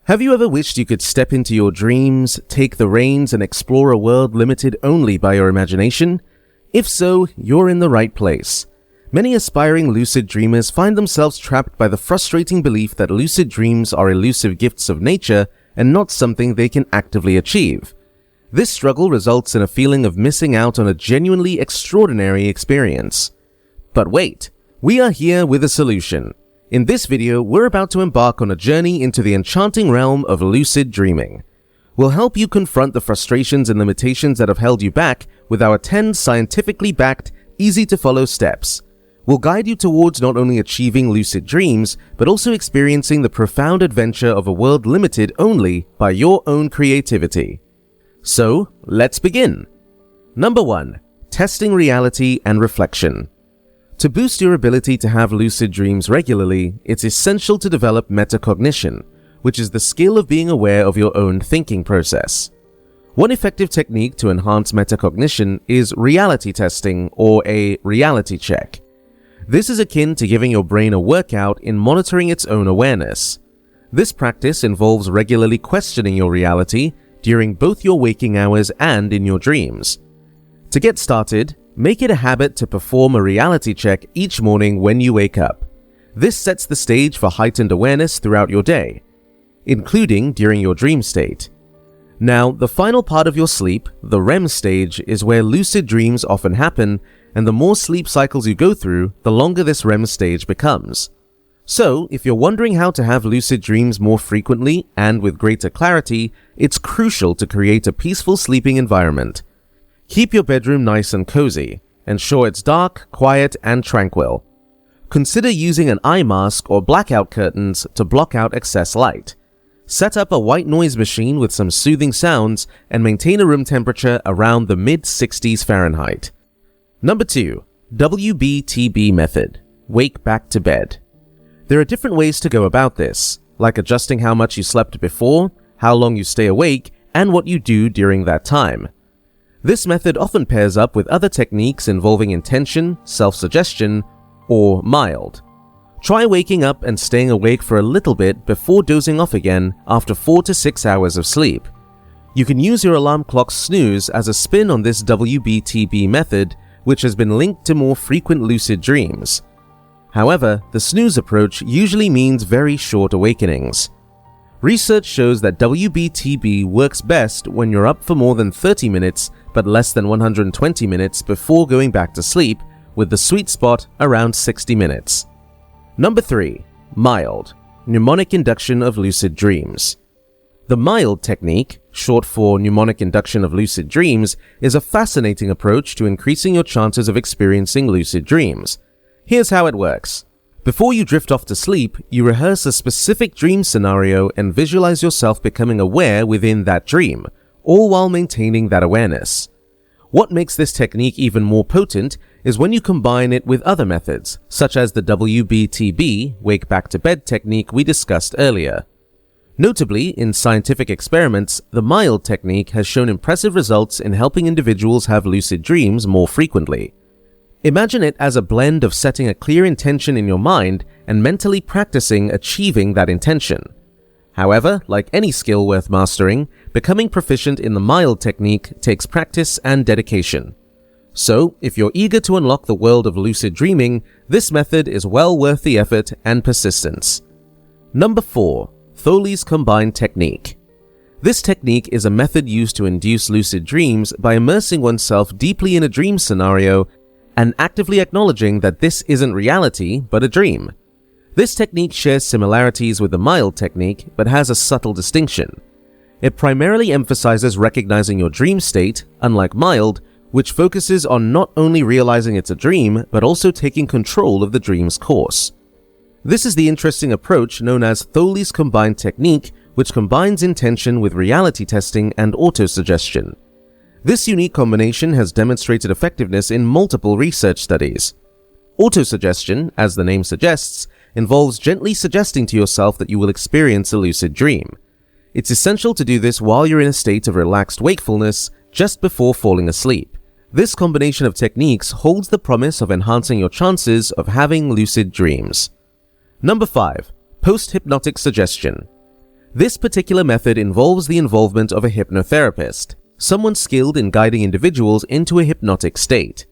Have you ever wished you could step into your dreams, take the reins, and explore a world limited only by your imagination? If so, you're in the right place. Many aspiring lucid dreamers find themselves trapped by the frustrating belief that lucid dreams are elusive gifts of nature and not something they can actively achieve. This struggle results in a feeling of missing out on a genuinely extraordinary experience. But wait, we are here with a solution. In this video, we're about to embark on a journey into the enchanting realm of lucid dreaming. We'll help you confront the frustrations and limitations that have held you back with our 10 scientifically backed, easy-to-follow steps. We'll guide you towards not only achieving lucid dreams, but also experiencing the profound adventure of a world limited only by your own creativity. So, let's begin. Number 1. Testing reality and reflection. To boost your ability to have lucid dreams regularly, it's essential to develop metacognition, which is the skill of being aware of your own thinking process. One effective technique to enhance metacognition is reality testing, or a reality check. This is akin to giving your brain a workout in monitoring its own awareness. This practice involves regularly questioning your reality during both your waking hours and in your dreams. To get started, make it a habit to perform a reality check each morning when you wake up. This sets the stage for heightened awareness throughout your day, including during your dream state. Now, the final part of your sleep, the REM stage, is where lucid dreams often happen, and the more sleep cycles you go through, the longer this REM stage becomes. So, if you're wondering how to have lucid dreams more frequently and with greater clarity, it's crucial to create a peaceful sleeping environment. Keep your bedroom nice and cozy. Ensure it's dark, quiet, and tranquil. Consider using an eye mask or blackout curtains to block out excess light. Set up a white noise machine with some soothing sounds and maintain a room temperature around the mid-60s Fahrenheit. Number 2. WBTB Method. Wake back to bed. There are different ways to go about this, like adjusting how much you slept before, how long you stay awake, and what you do during that time. This method often pairs up with other techniques involving intention, self-suggestion, or mild. Try waking up and staying awake for a little bit before dozing off again after 4 to 6 hours of sleep. You can use your alarm clock's snooze as a spin on this WBTB method, which has been linked to more frequent lucid dreams. However, the snooze approach usually means very short awakenings. Research shows that WBTB works best when you're up for more than 30 minutes but less than 120 minutes before going back to sleep, with the sweet spot around 60 minutes. Number 3. Mild. Mnemonic induction of lucid dreams. The mild technique, short for mnemonic induction of lucid dreams, is a fascinating approach to increasing your chances of experiencing lucid dreams. Here's how it works. Before you drift off to sleep, you rehearse a specific dream scenario and visualize yourself becoming aware within that dream, all while maintaining that awareness. What makes this technique even more potent is when you combine it with other methods, such as the WBTB, Wake Back to Bed technique we discussed earlier. Notably, in scientific experiments, the mild technique has shown impressive results in helping individuals have lucid dreams more frequently. Imagine it as a blend of setting a clear intention in your mind and mentally practicing achieving that intention. However, like any skill worth mastering, becoming proficient in the mild technique takes practice and dedication. So, if you're eager to unlock the world of lucid dreaming, this method is well worth the effort and persistence. Number 4. Tholly's combined technique. This technique is a method used to induce lucid dreams by immersing oneself deeply in a dream scenario and actively acknowledging that this isn't reality but a dream. This technique shares similarities with the mild technique but has a subtle distinction. It primarily emphasizes recognizing your dream state, unlike mild, which focuses on not only realizing it's a dream but also taking control of the dream's course. This is the interesting approach known as Tholly's combined technique, which combines intention with reality testing and autosuggestion. This unique combination has demonstrated effectiveness in multiple research studies. Autosuggestion, as the name suggests, involves gently suggesting to yourself that you will experience a lucid dream. It's essential to do this while you're in a state of relaxed wakefulness just before falling asleep. This combination of techniques holds the promise of enhancing your chances of having lucid dreams. Number 5. Post-hypnotic suggestion. This particular method involves the involvement of a hypnotherapist, someone skilled in guiding individuals into a hypnotic state.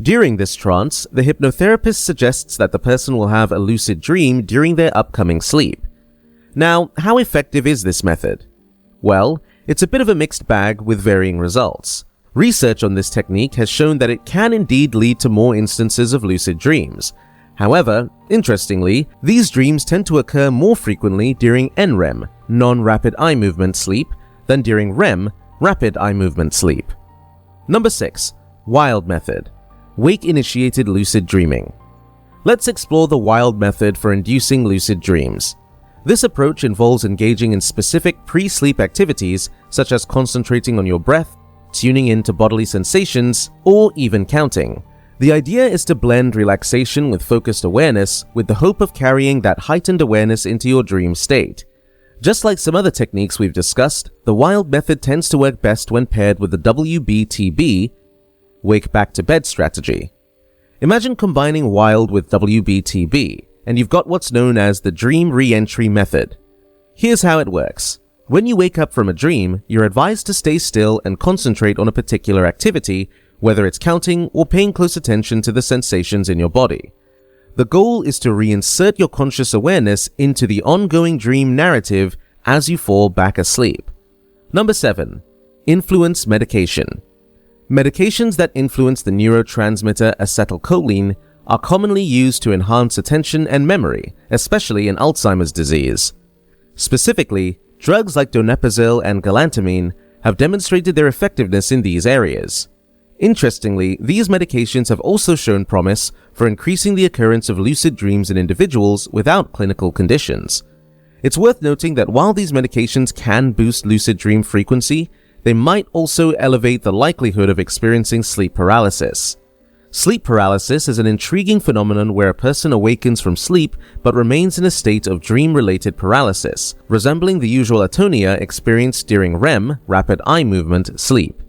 During this trance, the hypnotherapist suggests that the person will have a lucid dream during their upcoming sleep. Now, how effective is this method? Well, it's a bit of a mixed bag with varying results. Research on this technique has shown that it can indeed lead to more instances of lucid dreams. However, interestingly, these dreams tend to occur more frequently during NREM, non-rapid eye movement sleep, than during REM, rapid eye movement sleep. Number 6. Wild method. Wake-initiated lucid dreaming. Let's explore the wild method for inducing lucid dreams. This approach involves engaging in specific pre-sleep activities such as concentrating on your breath, tuning in to bodily sensations, or even counting. The idea is to blend relaxation with focused awareness with the hope of carrying that heightened awareness into your dream state. Just like some other techniques we've discussed, the wild method tends to work best when paired with the WBTB, Wake Back to Bed strategy. Imagine combining wild with WBTB, and you've got what's known as the dream re-entry method. Here's how it works. When you wake up from a dream, you're advised to stay still and concentrate on a particular activity, whether it's counting or paying close attention to the sensations in your body. The goal is to reinsert your conscious awareness into the ongoing dream narrative as you fall back asleep. Number 7. Influence medication. Medications that influence the neurotransmitter acetylcholine are commonly used to enhance attention and memory, especially in Alzheimer's disease. Specifically, drugs like donepezil and galantamine have demonstrated their effectiveness in these areas. Interestingly, these medications have also shown promise for increasing the occurrence of lucid dreams in individuals without clinical conditions. It's worth noting that while these medications can boost lucid dream frequency, they might also elevate the likelihood of experiencing sleep paralysis. Sleep paralysis is an intriguing phenomenon where a person awakens from sleep but remains in a state of dream-related paralysis, resembling the usual atonia experienced during REM, rapid eye movement, sleep.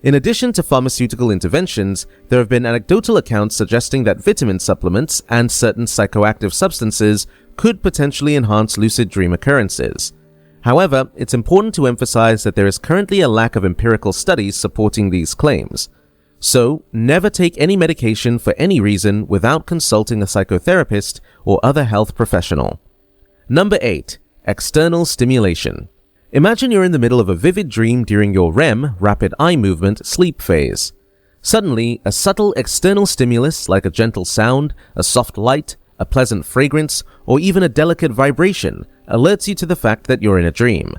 In addition to pharmaceutical interventions, there have been anecdotal accounts suggesting that vitamin supplements and certain psychoactive substances could potentially enhance lucid dream occurrences. However, it's important to emphasize that there is currently a lack of empirical studies supporting these claims. So, never take any medication for any reason without consulting a psychotherapist or other health professional. Number 8. External stimulation. Imagine you're in the middle of a vivid dream during your REM, rapid eye movement, sleep phase. Suddenly, a subtle external stimulus like a gentle sound, a soft light, a pleasant fragrance, or even a delicate vibration alerts you to the fact that you're in a dream.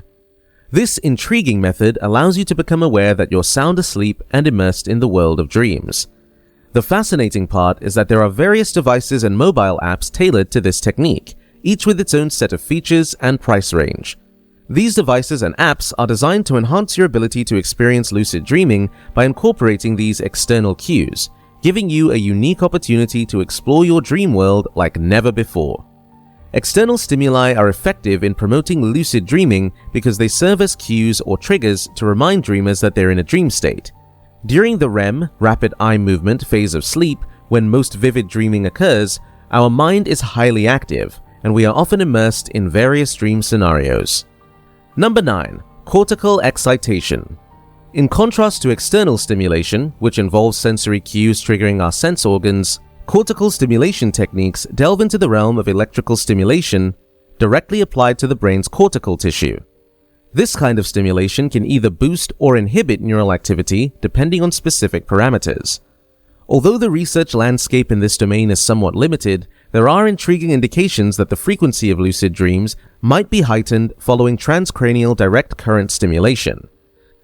This intriguing method allows you to become aware that you're sound asleep and immersed in the world of dreams. The fascinating part is that there are various devices and mobile apps tailored to this technique, each with its own set of features and price range. These devices and apps are designed to enhance your ability to experience lucid dreaming by incorporating these external cues, giving you a unique opportunity to explore your dream world like never before. External stimuli are effective in promoting lucid dreaming because they serve as cues or triggers to remind dreamers that they're in a dream state. During the REM, rapid eye movement phase of sleep, when most vivid dreaming occurs, our mind is highly active, and we are often immersed in various dream scenarios. Number 9. Cortical excitation. In contrast to external stimulation, which involves sensory cues triggering our sense organs, cortical stimulation techniques delve into the realm of electrical stimulation directly applied to the brain's cortical tissue. This kind of stimulation can either boost or inhibit neural activity depending on specific parameters. Although the research landscape in this domain is somewhat limited, there are intriguing indications that the frequency of lucid dreams might be heightened following transcranial direct current stimulation.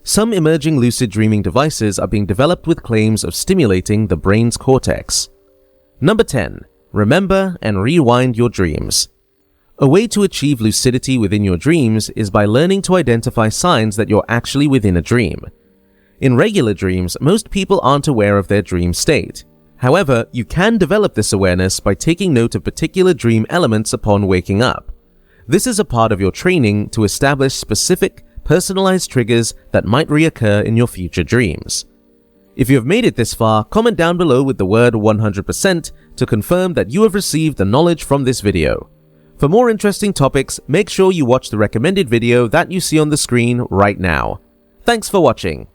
Some emerging lucid dreaming devices are being developed with claims of stimulating the brain's cortex. Number 10. Remember and rewind your dreams. A way to achieve lucidity within your dreams is by learning to identify signs that you're actually within a dream. In regular dreams, most people aren't aware of their dream state. However, you can develop this awareness by taking note of particular dream elements upon waking up. This is a part of your training to establish specific, personalized triggers that might reoccur in your future dreams. If you have made it this far, comment down below with the word 100% to confirm that you have received the knowledge from this video. For more interesting topics, make sure you watch the recommended video that you see on the screen right now. Thanks for watching.